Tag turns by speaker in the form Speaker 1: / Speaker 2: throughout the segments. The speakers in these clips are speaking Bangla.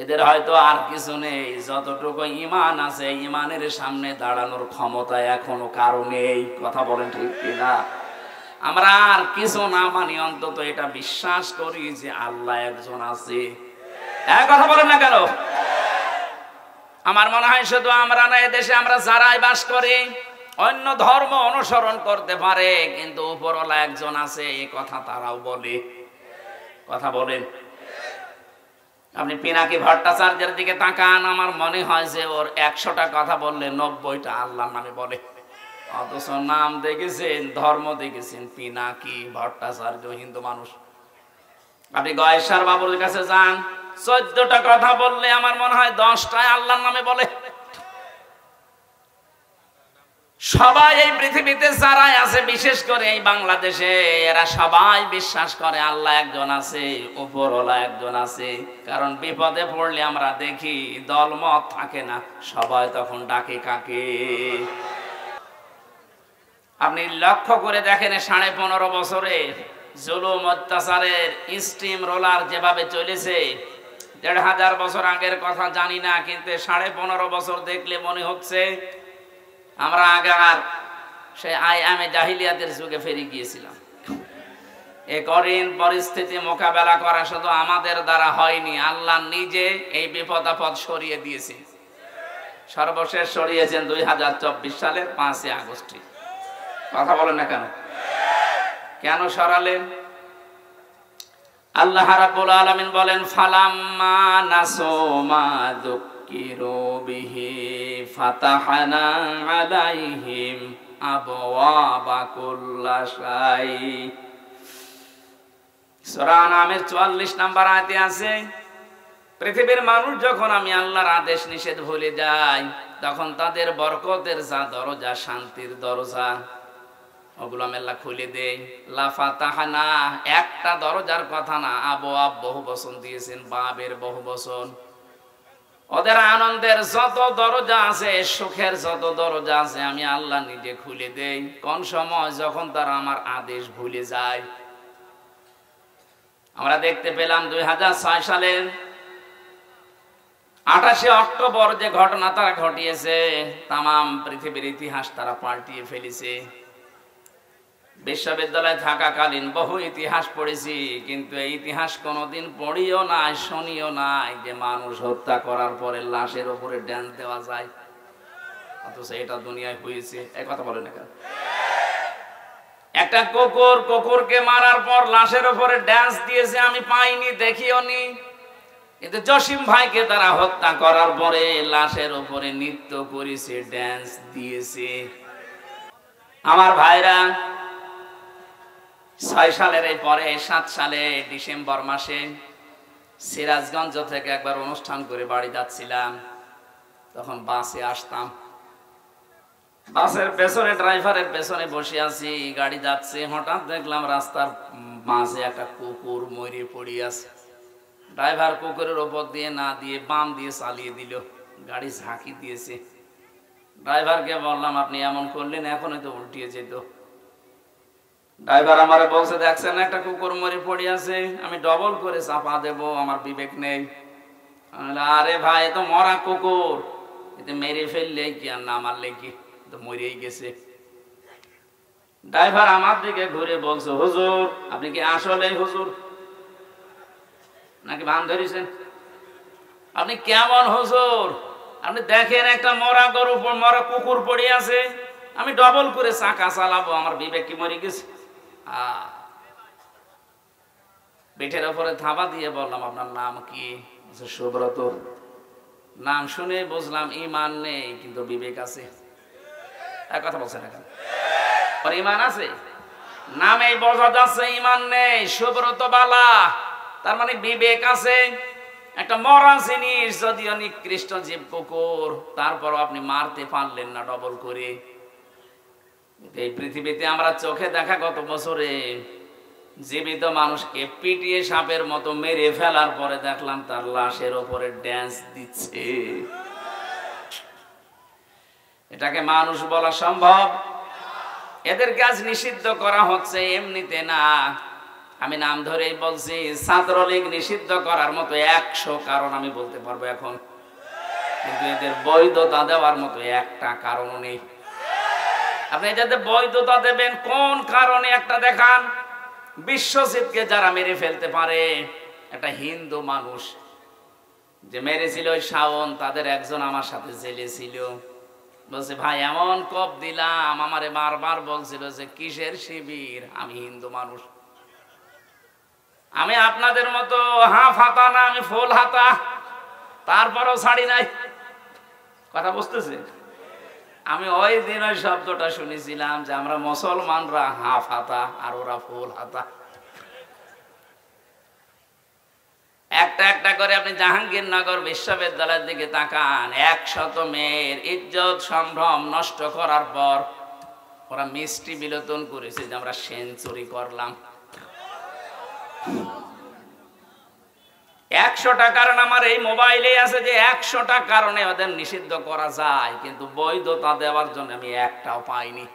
Speaker 1: এদের হয়তো আর কিছু নেই, যতটুকু ঈমান আছে ঈমানের সামনে দাঁড়ানোর ক্ষমতা এখনো কারো নেই। কথা বলেন ঠিক কিনা? আমরা আর কিছু না মানি, অন্তত এটা বিশ্বাস করি যে আল্লাহ একজন আছে। এক কথা বলেন না কেন? আমার মনে হয় শুধু আমরা না, এদেশে আমরা যারাই বাস করি অন্য ধর্ম অনুসরণ করতে পারে, কিন্তু উপরওয়ালা একজন আছে এই কথা তারাও বলে। কথা বলেন। আপনি পিনাকি ভট্টাচার্যের দিকে তাকান, আমার মনে হয় যে ওর 100টা কথা বললে 90টা আল্লাহর নামে বলে, অথচ নাম দেখেছেন, ধর্ম দেখেছেন পিনাকি ভট্টাচার্য, হিন্দু মানুষ। আপনি গয়েশ্বর বাবুর কাছে যান, 14টা কথা বললে আমার মনে হয় 10টায় আল্লাহর নামে বলে। সবাই এই পৃথিবীতে যারাই আছে, বিশেষ করে এই বাংলাদেশে, এরা সবাই বিশ্বাস করে আল্লাহ একজন আছে, উপরওয়ালা একজন আছে। কারণ বিপদে পড়লে আমরা দেখি দলমত থাকে না, সবাই তখন ডাকে কাকে? আপনি লক্ষ্য করে দেখেন 15.5 বছরে জুলুম অত্যাচারের স্টিম রোলার যেভাবে চলেছে, 1500 বছর আগের কথা জানি না, কিন্তু 15.5 বছর দেখলে মনে হচ্ছে আমরা আগার সে আইয়ামে জাহিলিয়াতের যুগে ফিরে গিয়েছিলাম। এই কঠিন পরিস্থিতি মোকাবেলা করা শুধু আমাদের দ্বারা হয়নি, আল্লাহ নিজে এই বিপদ আপদ সরিয়ে দিয়েছে। সর্বশেষ সরিয়েছেন 2024 সালের 5 আগস্ট। কথা বলেন না কেন? কেন সরালেন? আল্লাহ রাব্বুল আলামিন বলেন, ফালাম্মা নাসু মা যুকিরু বিহি ফাতাহনা আলাইহিম আবওয়াবা কুল্লি শাই। সূরা নামের 44 নম্বর আয়াতে আছে, পৃথিবীর মানুষ যখন আমি আল্লাহর আদেশ নিষেধ ভুলে যায়, তখন তাদের বরকতের যা দরজা, শান্তির দরজা, ওগুলো আমি আল্লাহ খুলে দেই। লা ফাতাহনা, একটা দরজার কথা না, আবওয়াব বহু বচন দিয়েছেন, বাবের বহু বচন। ওদের আনন্দের যত দরজা আছে, সুখের যত দরজা আছে, আমি আল্লাহ নিজে খুলে দেই। কোন সময়? যখন তারা আমার আদেশ ভুলে যায়। আমরা দেখতে পেলাম 2006 সালের 28 অক্টোবর যে ঘটনা তারা ঘটিয়েছে, তামাম পৃথিবীর ইতিহাস তারা পাল্টিয়ে ফেলেছে। বিশ্ববিদ্যালয়ে থাকাকালীন বহু ইতিহাস পড়েছি, কিন্তু এই ইতিহাস কোনোদিন পড়িও নাই, শুনিও নাই যে মানুষ হত্যা করার পরে লাশের উপরে ড্যান্স দেওয়া যায়, অথচ এটা দুনিয়ায় হয়েছে। এই কথা বলে না কেন? একটা কুকুরকে মারার পর লাশের উপরে ড্যান্স দিয়েছে, আমি পাইনি, দেখিও নি। কিন্তু জসিম ভাইকে তারা হত্যা করার পরে লাশের উপরে নৃত্য করেছে, ড্যান্স দিয়েছে। আমার ভাইরা, 6 সালের এই পরে 7 সালে ডিসেম্বর মাসে সিরাজগঞ্জ থেকে একবার অনুষ্ঠান করে বাড়ি যাচ্ছিলাম। তখন বাসে আসতাম, বাসের পেছনে ড্রাইভারের পেছনে বসে আছি, গাড়ি যাচ্ছে, হঠাৎ দেখলাম রাস্তার মাঝে একটা কুকুর মরে পড়ে আছে। ড্রাইভার কুকুরের ওপর দিয়ে না দিয়ে বাম দিয়ে চালিয়ে দিল, গাড়ি ঝাঁকি দিয়েছে। ড্রাইভারকে বললাম, আপনি এমন করলেন, এখনই তো উল্টিয়ে যেত। ড্রাইভার আমারে বলছে, দেখছেন একটা কুকুর মরে পড়ে আছে, আমি ডবল করে চাপা দেব, আমার বিবেক নেই। আরে ভাই, তো মরা কুকুর, এতে মেরে ফেললে কি আর না মারলে কি, তো মরেই গেছে। ড্রাইভার আমার দিকে ঘুরে বলছে, হুজুর আপনি কি আসলে হুজুর নাকি ভান ধরেছেন? আপনি কেমন হুজুর? আপনি দেখেন একটা মরা গরু, মরা কুকুর পড়ে আছে, আমি ডবল করে চাকা চালাবো, আমার বিবেক কি মরে গেছে? পিঠের উপরে থাবা দিয়ে বললাম, আপনার নাম কি? সুব্রত। নাম শুনে বুঝলাম ঈমান নেই, কিন্তু বিবেক আছে। এক কথা বলছেন না কেন? ঈমান আছে, নামেই বোঝা যাচ্ছে ঈমান নেই। সুব্রত বালা, তার মানে বিবেক আছে। একটা মরা জিনিস, যদিও নিকৃষ্ট জীব কুকুর, তারপরও আপনি মারতে পারলেন না ডবল করে। এই পৃথিবীতে আমরা চোখে দেখা গত বছরে জীবিত মানুষকে পিটিয়ে সাপের মতো মেরে ফেলার পরে দেখলাম তার লাশের ওপরে ড্যান্স দিচ্ছে। এটাকে মানুষ বলা সম্ভব? এদের কাজ নিষিদ্ধ করা হচ্ছে এমনিতে না, আমি নাম ধরেই বলছি, ছাত্রলীগ নিষিদ্ধ করার মতো 100 কারণ আমি বলতে পারবো এখন, কিন্তু এদের বৈধতা দেওয়ার মতো একটা কারণও নেই। আপনি এদের বৈধতা দেবেন কোন কারণে একটা দেখান। বিশ্বজিৎকে যারা মেরে ফেলতে পারে, একটা হিন্দু মানুষ যে মেরেছিল ওই শাওন, তাদের একজন আমার সাথে জেলে ছিল। বলছে ভাই এমন কোপ দিলাম, আমারে বারবার বলছিল যে কিসের শিবির, আমি হিন্দু মানুষ, আমি আপনাদের মতো হাফ হাতা না, আমি ফুল হাতা, তারপরও ছাড়ি নাই। কথা বুঝতেছে? আমি ওই দিন ওই শব্দটা শুনেছিলাম যে আমরা মুসলমানরা হাফ হাতা আর ওরা ফুল হাতা। একটা একটা করে আপনি জাহাঙ্গীরনগর বিশ্ববিদ্যালয়ের দিকে তাকান, 100 মেয়ের ইজ্জত সম্ভ্রম নষ্ট করার পর ওরা মিষ্টি বিলোচন করেছে যে আমরা সেঞ্চুরি করলাম। 100টা কারণ আমার এই মোবাইলে আছে যে 100টা কারণে ওদের নিষিদ্ধ করা যায়, কিন্তু বৈধতা দেওয়ার জন্য আমি একটাও পাইনি।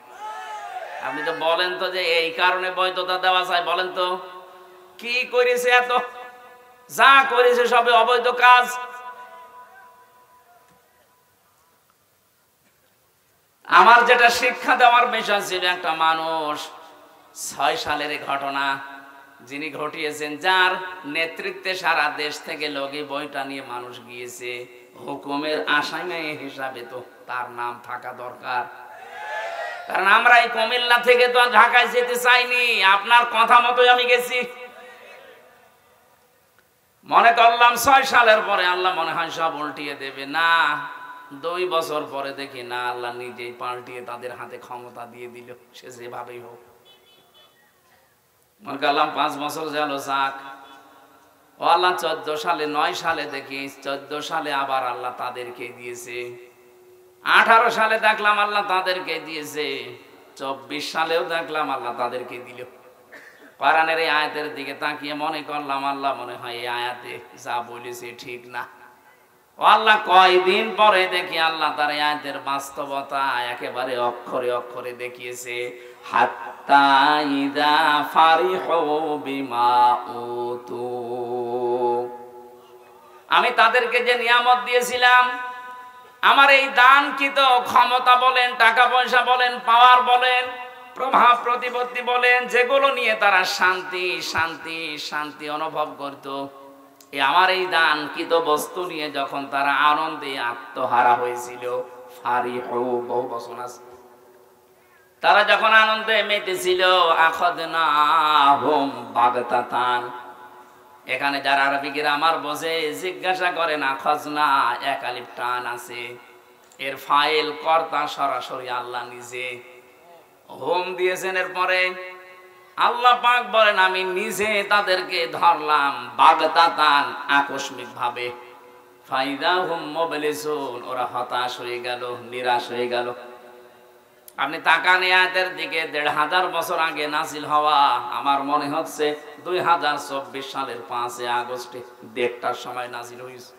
Speaker 1: আপনি তো বলেন তো যে এই কারণে বৈধতা দেওয়া যায়, বলেন তো কি করেছে? এত যা করেছে সবে অবৈধ কাজ। আমার যেটা শিক্ষা দেওয়ার বিষয় ছিল, একটা মানুষ 6 সালের ঘটনা যিনি ঘটিয়েছেন, যার নেতৃত্বে সারা দেশ থেকে লোকে বইটা নিয়ে মানুষ গিয়েছে, হুকুমের আসামি হিসাবে তো তার নাম থাকা দরকার। কারণ আমরা এই কুমিল্লা থেকে তো ঢাকায় যেতে চাইনি, আপনার কথা মতোই আমি গেছি। মনে করলাম 6 সালের পরে আল্লাহ মনে হয় সব উল্টিয়ে দেবে, না 2 বছর পরে দেখি না, আল্লাহ নিজেই পাল্টিয়ে তাদের হাতে ক্ষমতা দিয়ে দিল, সে যেভাবেই হোক। মনে করলাম 5 বছর গেল, যাক, ও আল্লাহ 14 সালে 9 সালে দেখি 14 সালে আবার আল্লাহ তাদেরকে দিয়েছে, 18 সালে দেখলাম আল্লাহ তাদেরকে দিয়েছে, 24 সালেও দেখলাম আল্লাহ তাদেরকে দিল। কোরআনের এই আয়াতের দিকে তাকিয়ে মনে করলাম আল্লাহ মনে হয় এই আয়াতে যা বলেছে ঠিক না। ও আল্লাহ কয়দিন পরে দেখি আল্লাহ তার এই আয়াতের বাস্তবতা একেবারে অক্ষরে অক্ষরে দেখিয়েছে। হাত্তা ইযা ফারিহু বিমা উতু, আমি তাদেরকে যে নিয়ামত দিয়েছিলাম, আমার এই দানকৃত ক্ষমতা বলেন, টাকা পয়সা বলেন, পাওয়ার বলেন, প্রভাব প্রতিপত্তি বলেন, যেগুলো নিয়ে তারা শান্তি শান্তি শান্তি অনুভব করত, আমার এই দানকৃত বস্তু নিয়ে যখন তারা আনন্দে আত্মহারা হয়েছিল, ফারিহু বহু বচন আছে, তারা যখন আনন্দে মেতেছিল, আখাযনাহুম বাগতাতান। এখানে যারা আরবি গ্রামার বোঝে জিজ্ঞাসা করেন, আখাযনা এক আলিফ টান আছে, এর ফাইল কর্তা সরাসরি আল্লাহ নিজে, হোম দিয়েছেন। এরপরে আল্লাহ পাক বলেন আমি নিজে তাদেরকে ধরলাম বাগতাতান, আকস্মিক ভাবে, ফাইদা হুম মুবলিসুন, ওরা হতাশ হয়ে গেল, নিরাশ হয়ে গেল। আপনি তাকান আয়াতের দিকে, 1500 বছর আগে নাজিল হওয়া, আমার মনে হচ্ছে 2024 সালের 5 আগস্টে 1:30টার সময় নাজিল হয়েছে।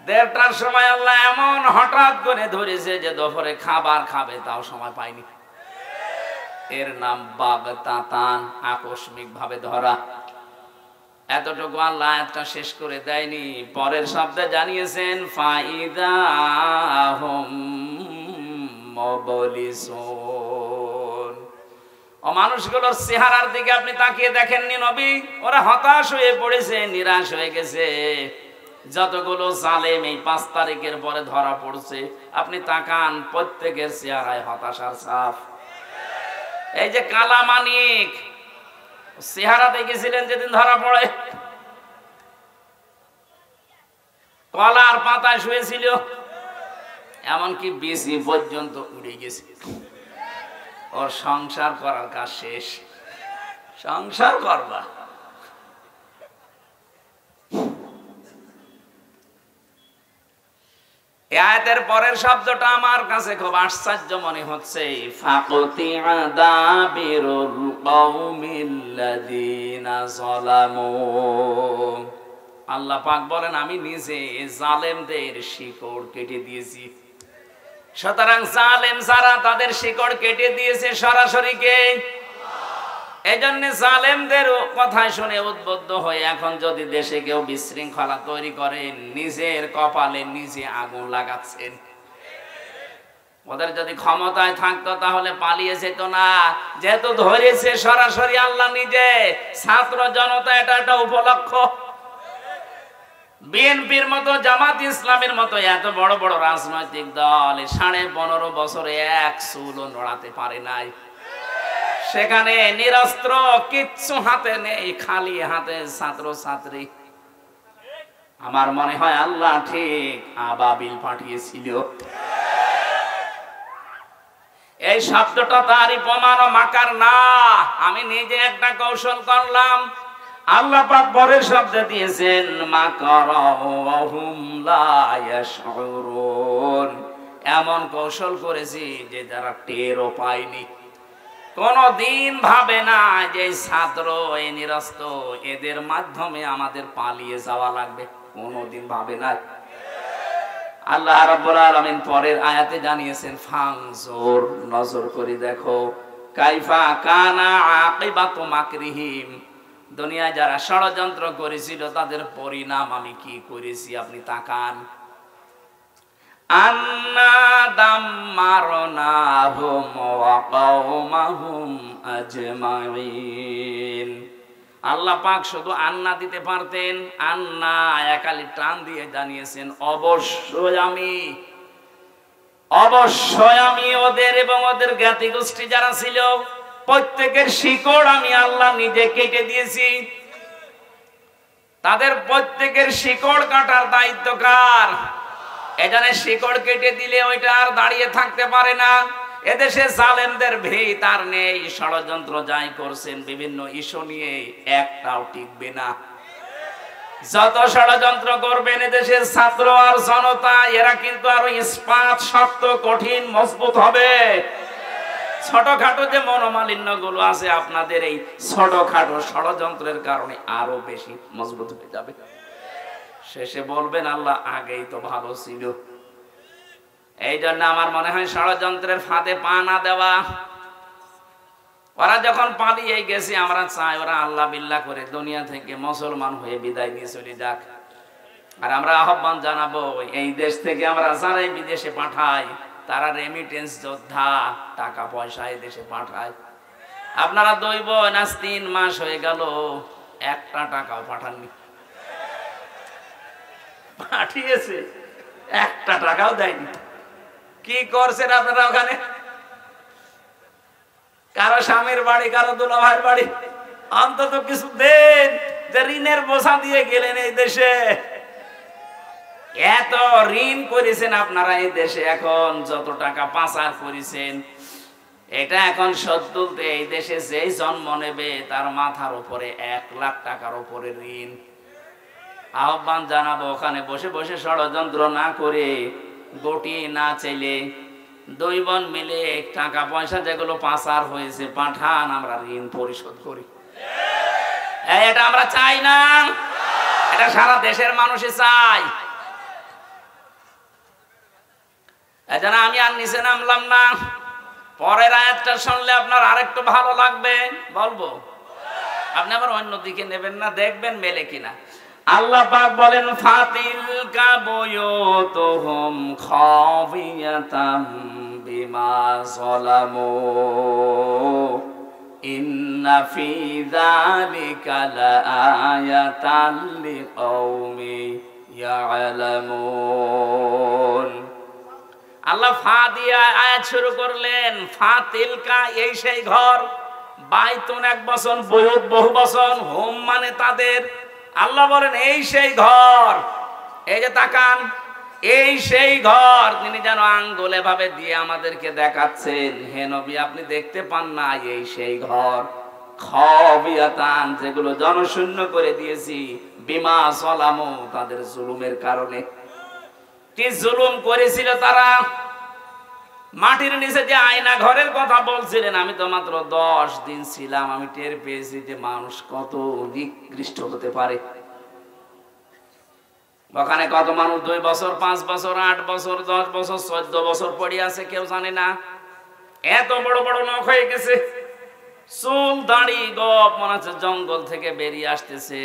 Speaker 1: 1:30টার সময় আল্লাহ এমন হঠাৎ করে ধরেছে যে দুপুরে খাবার খাবে তাও সময় পায়নি। এর নাম বাগতাতান, আকস্মিক ভাবে ধরা। এতটুকু আল্লাহ আয়াতটা শেষ করে দেয়নি, পরের শব্দে জানিয়েছেন ফাইদা হুম মুবলিসুন। ও মানুষগুলোর চেহারার দিকে আপনি তাকিয়ে দেখেননি নবী? ওরা হতাশ হয়ে পড়েছে, নিরাশ হয়ে গেছে। যতগুলো জালেম এই 5 তারিখের পরে ধরা পড়ছে, আপনি তাকান, প্রত্যেকের চেহারায় হতাশার ছাপ। এই যে কালা মানিক চেহারা দেখেছিলেন যেদিন ধরা পড়ে, কলার পাতায় শুয়েছিল, এমনকি বিসি পর্যন্ত উড়ে গেছে। ওর সংসার করার কাজ শেষ, সংসার করবা। আয়াতের পরের শব্দটা আমার কাছে খুব আশ্চর্য মনে হচ্ছে, ফাকুতিআ দাবিরুল কওমিল্লাযিনা যালামু। আল্লাহ পাক বলেন আমি নিজে জালেমদের শিকড় কেটে দিয়েছি। সুতরাং জালেম যারা তাদের শিকড় কেটে দিয়েছে সরাসরি কে? এজন্য জালেমদের কথা শুনে উদ্বুদ্ধ হয়ে এখন যদি দেশে কেউ বিশৃঙ্খলা তৈরি করে নিজের কপালে নিজে আগুন লাগাচ্ছেন। ওদের যদি ক্ষমতায় থাকতো তাহলে পালিয়ে যেত না, যেহেতু ধরেছে সরাসরি আল্লাহ নিজে। ছাত্র জনতা এটা একটা উপলক্ষ। বিএনপির মতো, জামাত ইসলামের মতো এত বড় বড় রাজনৈতিক দল 15.5 বছরে এক চুলও নড়াতে পারে নাই। সেখানে নিরস্ত্র, কিচ্ছু হাতে নেই, খালি হাতে ছাত্র ছাত্রী। আমার মনে হয় আল্লাহ ঠিক আবাবিল পাঠিয়েছিল। এই শব্দটা তারই প্রমাণ, মাকার না। আমি নিজে একটা কৌশল করলাম। আল্লাহ পাক পরের শব্দ দিয়েছেন মাকারাহুম লা ইয়াশউরুন। এমন কৌশল করেছি যে যারা টেরও পায়নি। কোনদিন ভাবে না যে ছাত্র এই নিরস্ত এদের মাধ্যমে আমাদের পালিয়ে যাওয়া লাগবে, কোনদিন ভাবে না। আল্লাহ রাব্বুল আলামিন পরের আয়াতে জানিয়েছেন ফাংজুর, নজর করে দেখো, কাইফা কানা আকিবাতু মাকরিহিম। দুনিয়ায় যারা ষড়যন্ত্র করেছিল তাদের পরিণাম আমি কি করেছি আপনি তাকান। আন্না দাম্মারনাহুম ওয়া কওমাহুম আজমাইন। আল্লাহ পাক শুধু আন্না দিতে পারতেন, আন্না একালি টান দিয়ে জানিয়েছেন অবশ্যই আমি ওদের এবং ওদের জ্ঞাতি গোষ্ঠী যারা ছিল প্রত্যেকের শিকড় আমি আল্লাহ নিজে কেটে দিয়েছি। তাদের প্রত্যেকের শিকড় কাটার দায়িত্ব কার? এখানে শিকড় কেটে দিলে ওইটা আর দাঁড়িয়ে থাকতে পারে না। এদেশে জালেমদের ভিত আর নেই। ষড়যন্ত্র যাই করছেন বিভিন্ন ইস্যু নিয়ে, একটাও টিকবে না। যত ষড়যন্ত্র করবেন এদেশের ছাত্র আর জনতা, এরা কিন্তু আরো ইস্পাত, শক্ত, কঠিন, মজবুত হবে। ছোটখাটো যে মনোমালিন্য গুলো আছে আপনাদের, এই ছোটখাটো ষড়যন্ত্রের কারণে আরো বেশি মজবুত হয়ে যাবে। শেষে বলবেন আল্লাহ আগেই তো ভালো ছিল। এই জন্য আমার মনে হয় ষড়যন্ত্রের ফাঁদে পা না দেওয়া। ওরা যখন পালিয়ে গেছে, আমরা চাই ওরা আল্লাহ বিল্লাহ করে দুনিয়া থেকে মুসলমান হয়ে বিদায় নিয়ে চলে যাক। আর আমরা আহ্বান জানাবো, এই দেশ থেকে আমরা যারাই বিদেশে পাঠাই তারা রেমিটেন্স যোদ্ধা, টাকা পয়সা এই দেশে পাঠায়। আপনারা 2 বোন আজ 3 মাস হয়ে গেল একটা টাকাও পাঠাননি। পাঠিয়েছে, একটা টাকাও দেয়নি। কি করছেন আপনারা ওখানে? কারো স্বামীর বাড়ি, কারো দুলা ভাইয়ের বাড়ি, অন্তত কিছু দেন। যে ঋণের বোঝা দিয়ে গেলেন এই দেশে, এত ঋণ করেছেন আপনারা এই দেশে, এখন যত টাকা পাচার করেছেন এটা এখন শোধ তুলতে এই দেশে যেই জন্ম নেবে তার মাথার উপরে 1 লাখ টাকার উপরে ঋণ। আহ্বান জানাবো ওখানে বসে বসে ষড়যন্ত্র না করে, গটি না চাইলে 2 বোন মিলে টাকা পয়সা যেগুলো পাচার হয়েছে পাঠান, আমরা ঋণ পরিশোধ করি। এটা আমরা চাই না, এটা সারা দেশের মানুষই চাই। এজন্য আমি আর নিচে নামলাম না। পরের আয়াতটা শুনলে আপনার আরেকটু ভালো লাগবে, বলবো। আপনি আবার অন্য দিকে নেবেন না, দেখবেন মেলে কিনা। আল্লাহ পাক বলেন ফাতিলকা বুয়ুতুহুম খাবিয়াতাম বিমা যালামু ইন্না ফি যালিকা লাআয়াতান লিকাওমি ইয়ালামুন। আল্লাহ ফা দিয়া আয়াত শুরু করলেন। ফাতিলকা, এই সেই ঘর। বাইতুন 1 বছর, বুয়ুত বহু বছর, হোম মানে তাদের। আল্লাহ বলেন এই সেই ঘর। এই যে তাকান, এই সেই ঘর। তিনি যেন আঙ্গুলে ভাবে দিয়ে আমাদেরকে দেখাচ্ছেন, হে নবী আপনি দেখতে পান না? এই সেই ঘর। খাবিয়াতান, যেগুলো জনশূন্য করে দিয়েছি, বিমা সালামু, তাদের জুলুমের কারণে। কি জুলুম করেছিল তারা? মাটির নিচে যে আয়না ঘরের কথা বলছিলেন, আমি তো মাত্র 10 দিন ছিলাম, আমি টের পেয়েছি যে মানুষ কত নিকৃষ্ট হতে পারে। ওখানে কত মানুষ 2 বছর, 5 বছর, 8 বছর, 10 বছর, 14 বছর পড়ে আছে, কেউ জানে না। এত বড় বড় নখ হয়ে গেছে। চুল দাড়ি গপ মনে হচ্ছে জঙ্গল থেকে বেরিয়ে আসতেছে।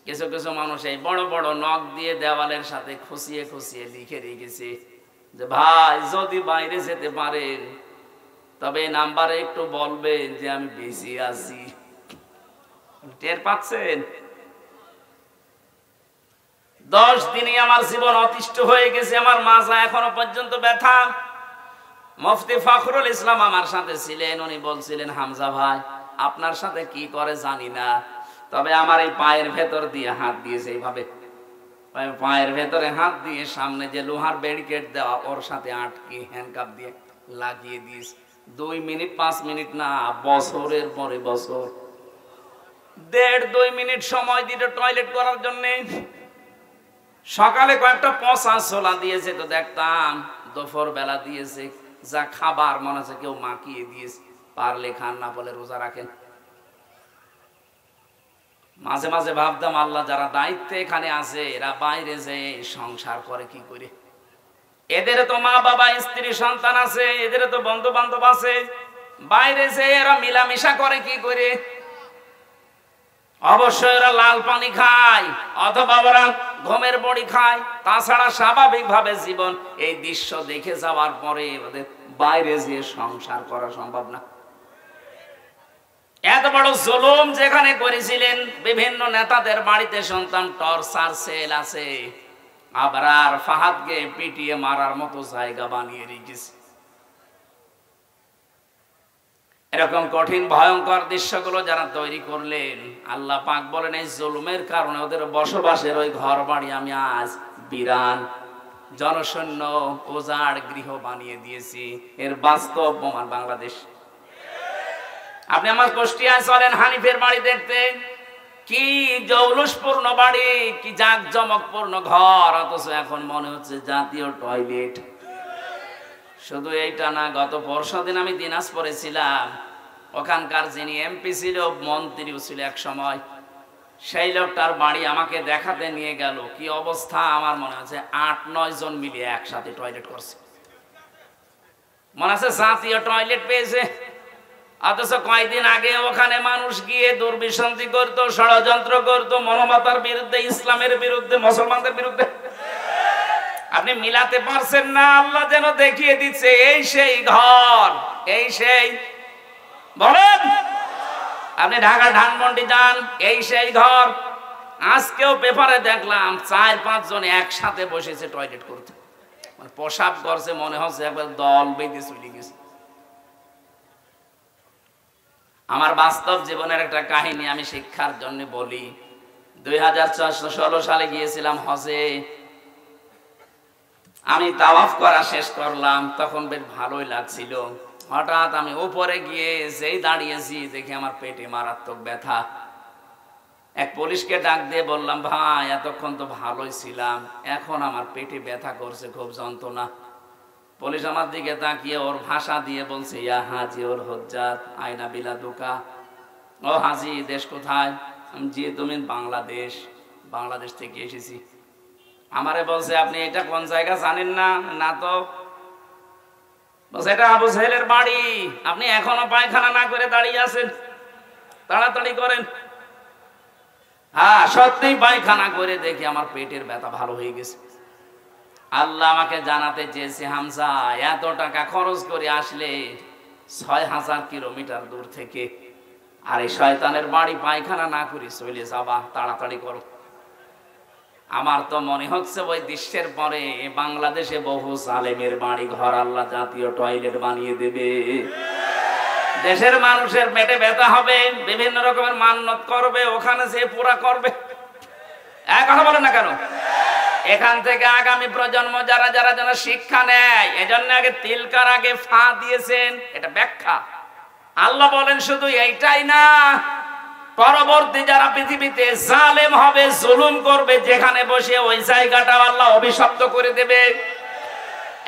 Speaker 1: কিছু কিছু মানুষ এই বড় বড় নখ দিয়ে দেওয়ালের সাথে খুশিয়ে খুশিয়ে লিখে রেখেছে যে ভাই যদি বাইরে যেতে পারেন তবে নাম্বারে একটু বলবেন যে আমি বেশি আছি। টের পাচ্ছেন? 10 দিনই আমার জীবন অতিষ্ঠ হয়ে গেছে, আমার মাজা এখনো পর্যন্ত ব্যথা। মুফতি ফখরুল ইসলাম আমার সাথে ছিলেন, উনি বলছিলেন হামজা ভাই আপনার সাথে কি করে জানি না, তবে আমার এই পায়ের ভেতর দিয়ে হাত দিয়েছে এইভাবে, পায়ের ভেতরে হাত দিয়ে সামনে যে লোহার ব্যারিকেড দেওয়া ওর সাথে আটকে হ্যান্ডকাপ দিয়ে লাগিয়ে দিয়েছে। 2 মিনিট 5 মিনিট না, বছরের পরে বছর 1.5-2 মিনিট সময় দিল টয়লেট করার জন্য। সকালে কয়েকটা পচা ছোলা দিয়েছে তো দেখতাম, দুপুর বেলা দিয়েছে যা খাবার মনে হচ্ছে কেউ মাখিয়ে দিয়েছে, পারলে খান না বলে রোজা রাখেন। মাঝে মাঝে ভাবতাম আল্লাহ যারা দায়িত্বে এখানে আছে এরা বাইরে যে সংসার করে কি করে, এদের তো মা বাবা স্ত্রী সন্তান আছে, এদের তো বন্ধু বান্ধব আছে, বাইরে যে এরা মিলামিশা করে কি করে। অবশ্যই এরা লাল পানি খায় অথবা ওরা ঘুমের বড়ি খায়, তাছাড়া স্বাভাবিকভাবে জীবন এই দৃশ্য দেখে যাওয়ার পরে ওদের বাইরে যে সংসার করা সম্ভব না। এত বড় জুলুম যেখানে করেছিলেন, বিভিন্ন নেতাদের বাড়িতে সন্তান টর্চার সেল আছে, আবার আর ফাহাদকে পিটিয়ে মারার মতো জায়গা বানিয়ে রেখেছে। এরকম কঠিন ভয়ঙ্কর দৃশ্যগুলো যারা তৈরি করলেন, আল্লাহ পাক বলেন এই জুলুমের কারণে ওদের বসবাসের ওই ঘর বাড়ি আমি আজ বিরান জনশূন্য উজাড় গৃহ বানিয়ে দিয়েছি। এর বাস্তব প্রমাণ বাংলাদেশ। আপনি আমার কুষ্টিয়ায় চলেন হানিফের বাড়ি দেখতে, কি জৌলুসপূর্ণ বাড়ি, কি জাঁকজমকপূর্ণ ঘর, অথচ এখন মনে হচ্ছে জাতীয় টয়লেট। শুধু এইটা না, গত পরশুদিন আমি দিনাজপুরে ছিলাম, ওখানকার যিনি এমপি ছিল মন্ত্রীও ছিল এক সময়, সেই লোকটার বাড়ি আমাকে দেখাতে নিয়ে গেল। কি অবস্থা, আমার মনে হচ্ছে 8-9 জন মিলিয়ে একসাথে টয়লেট করছে, মনে আছে জাতীয় টয়লেট পেয়েছে। অথচ কয়েকদিন আগে ওখানে মানুষ গিয়ে দুর্বিসন্ধি করতো, ষড়যন্ত্র করতো মানবতার বিরুদ্ধে, ইসলামের বিরুদ্ধে, মুসলমানদের বিরুদ্ধে। আপনি মিলাতে পারছেন না, আল্লাহ যেন দেখিয়ে দিচ্ছে এই সেই ঘর, এই সেই, বলেন আপনি ঢাকা ধানমন্ডি যান, এই সেই ঘর। আজকেও পেপারে দেখলাম 4-5 জন একসাথে বসেছে টয়লেট করতে, প্রসাব করছে, মনে হচ্ছে একবার দল বেঁধে চলে গেছে। আমার বাস্তব জীবনের একটা কাহিনী আমি শিক্ষার জন্য বলি। 2016 সালে গিয়েছিলাম হজে, আমি তাওয়াফ করা শেষ করলাম, তখন বেশ ভালোই লাগছিল। হঠাৎ আমি উপরে গিয়ে যেই দাঁড়িয়েছি দেখি আমার পেটে মারাত্মক ব্যথা। এক পুলিশকে ডাক দিয়ে বললাম, ভাই এতক্ষণ তো ভালোই ছিলাম, এখন আমার পেটে ব্যথা করছে, খুব যন্ত্রণা। পুলিশ আমার দিকে তাকিয়ে ওর ভাষা দিয়ে বলছে, ইয়া হাজি ওর হজ্জাত আয়না বিলাদুকা। ও হাজি, দেশ কোথায়? আমি জি, তুমি বাংলাদেশ। বাংলাদেশ থেকে এসেছি। আমারে বলছে, আপনি এটা কোন জায়গা জানেন না? না তো। বলছে, এটা আবু সাহেলের বাড়ি, আপনি এখনো পায়খানা না করে দাঁড়িয়ে আছেন, তাড়াতাড়ি করেন। হ্যাঁ সত্যিই পায়খানা করে দেখি আমার পেটের ব্যথা ভালো হয়ে গেছে। আল্লাহ আমাকে জানাতে চেয়েছে, হামজা এত টাকা খরচ করে আসলে 6000 কিলোমিটার দূর থেকে, আর এই শয়তানের বাড়ি পায়খানা না করে চলে যাবা, তাড়াতাড়ি করো। আমার তো মনে হচ্ছে ওই দৃশ্যের পরে বাংলাদেশে বহু জালেমের বাড়ি ঘর আল্লাহ জাতীয় টয়লেট বানিয়ে দেবে। দেশের মানুষের পেটে ব্যথা হবে, বিভিন্ন রকমের মান্যত করবে, ওখানে যে পুরা করবে। এক কথা বলেন না কেন? এখান থেকে আগামী প্রজন্ম যারা যারা যেন শিক্ষা নেয়, এজন্য আগে তিলকার আগে ফা দিয়েছেন, এটা ব্যাখ্যা। আল্লাহ বলেন শুধু এইটাই না, পরবর্তী যারা পৃথিবীতে জালেম হবে, জুলুম করবে, যেখানে বসে ওই জায়গাটা আল্লাহ অভিশপ্ত করে দেবে।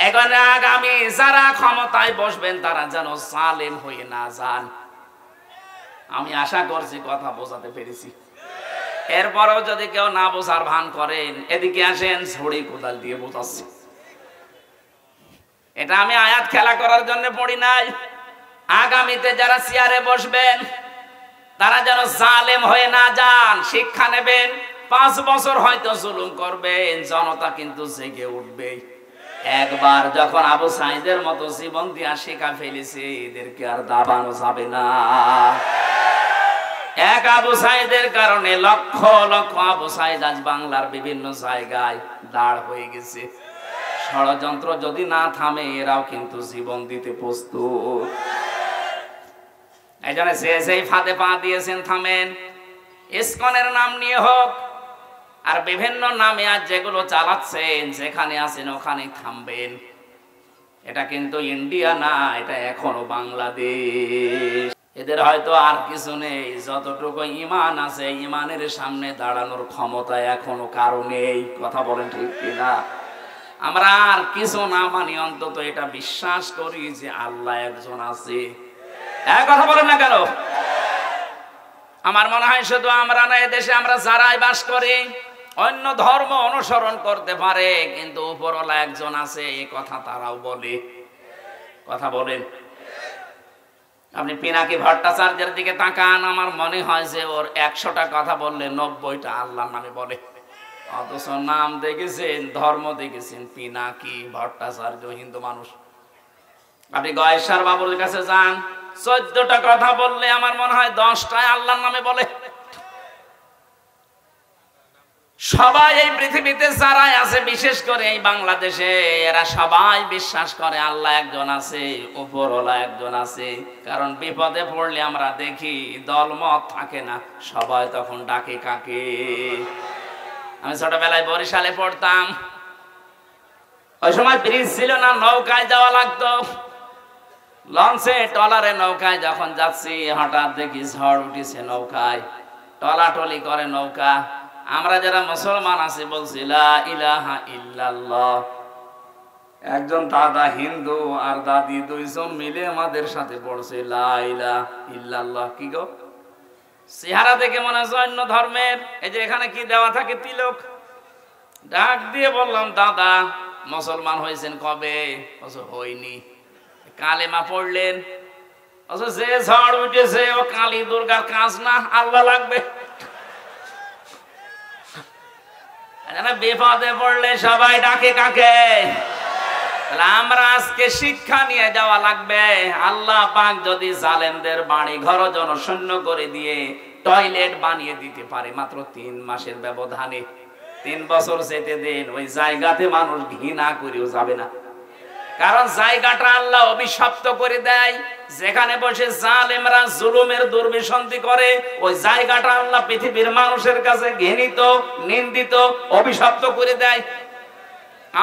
Speaker 1: এখানে আগামী যারা ক্ষমতায় বসবেন তারা যেন জালেম হয়ে না যান। আমি আশা করছি কথা বোঝাতে পেরেছি। এরপরেও যদি কেউ না বোঝার ভান করেন, এদিকে আসেন, ছড়ি কোদাল দিয়ে বোঝাচ্ছি। এটা আমি আয়াত খেলা করার জন্য পড়ি নাই। আগামীতে যারা চেয়ারে বসবেন তারা যেন জালেম হয়ে না যান, শিক্ষা নেবেন। 5 বছর হয়তো জুলুম করবেন, জনতা কিন্তু জেগে উঠবে। একবার যখন আবু সাঈদের মতো জীবন দিয়া শিখা ফেলেছে, এদেরকে আর দাবানো যাবে না। এক আবু সাঈদের কারণে লক্ষ লক্ষ আবু সাঈদ আজ বাংলার বিভিন্ন জায়গায় দাঁড় হয়ে গেছে। ষড়যন্ত্র যদি না থামে, এরাও কিন্তু জীবন দিতে প্রস্তুত। এই জন্য সেই ফাঁদে পা দিয়েছেন, থামেন। ইসকনের নাম নিয়ে হোক আর বিভিন্ন নামে আজ যেগুলো চালাচ্ছেন, যেখানে আছেন ওখানে থামবেন। এটা কিন্তু ইন্ডিয়া না, এটা এখনো বাংলাদেশ। এদের হয়তো আর কিছু নেই, যতটুকু ঈমান আছে ঈমানের সামনে দাঁড়ানোর ক্ষমতা এখনো কারো নেই। কথা বলেন ঠিক কিনা? আমরা আর কিছু না মানি, অন্তত এটা বিশ্বাস করি যে আল্লাহ একজন আছে। এক কথা বলেন না কেন? আমার মনে হয় শুধু আমরা না, এদেশে আমরা যারাই বাস করি অন্য ধর্ম অনুসরণ করতে পারে, কিন্তু উপরওয়ালা একজন আছে, এই কথা তারাও বলে। কথা বলেন। আপনি পিনাকি ভট্টাচার্যের দিকে তাকান, আমার মনে হয় যে ওর 100টা কথা বললে 90টা আল্লাহর নামে বলে। অথচ নাম দেখেছেন, ধর্ম দেখেছেন পিনাকি ভট্টাচার্য, হিন্দু মানুষ। আপনি গয়েশ্বর বাবুর কাছে যান, 14টা কথা বললে আমার মনে হয় 10টায় আল্লাহর নামে বলে। সবাই এই পৃথিবীতে যারাই আছে, বিশেষ করে এই বাংলাদেশে, এরা সবাই বিশ্বাস করে আল্লাহ একজন আছে, উপরওয়ালা একজন আছে। কারণ বিপদে পড়লে আমরা দেখি দলমত থাকে না, সবাই তখন ডাকে কাকে। আমি ছোটবেলায় বরিশালে পড়তাম, ওই সময় ব্রিজ ছিল না, নৌকায় যাওয়া লাগতো। লঞ্চে টলারে নৌকায় যখন যাচ্ছি, হঠাৎ দেখি ঝড় উঠেছে নৌকায়, টলাটলি করে নৌকা। আমরা যারা মুসলমান আছি বলছি লা ইলাহা ইল্লাল্লাহ। একজন দাদা হিন্দু আর দাদি দুইজন মিলে আমাদের সাথে পড়ছে লা ইলাহা ইল্লাল্লাহ। কি গো, চেহারা দেখে মনে হয় অন্য ধর্মের। এই যে এখানে কি দেওয়া থাকে, তিলক। ডাক দিয়ে বললাম, দাদা মুসলমান হয়েছেন কবে? হইনি। কালেমা পড়লেন? যে ঝড় উঠেছে ও কালী দুর্গার কাজ না, আল্লাহ লাগবে। বিপদে পড়লে সবাই ডাকে কাকে? আমরা আজকে শিক্ষা নিয়ে যাওয়া লাগবে। আল্লাহ পাক যদি জালেমদের বাড়ি ঘর জনশূন্য করে দিয়ে টয়লেট বানিয়ে দিতে পারে মাত্র 3 মাসের ব্যবধানে, 3 বছর যেতে দেন, ওই জায়গাতে মানুষ ঘৃণা করেও যাবে না। কারণ জায়গাটা আল্লাহ অভিশপ্ত করে দেয়। যেখানে বসে জালেমরা জুলুমের দুর্বিসন্ধি করে, ওই জায়গাটা আল্লাহ পৃথিবীর মানুষের কাছে ঘৃণিত, নিন্দিত, অভিশপ্ত করে দেয়।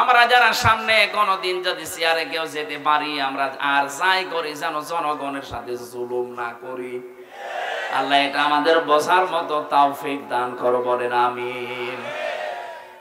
Speaker 1: আমরা যারা সামনে কোনদিন যদি চেয়ারে কেউ যেতে পারি, আমরা আর যাই করি যেন জনগণের সাথে জুলুম না করি। আল্লাহ এটা আমাদের বোঝার মতো তৌফিক দান করো, বলেন আমিন।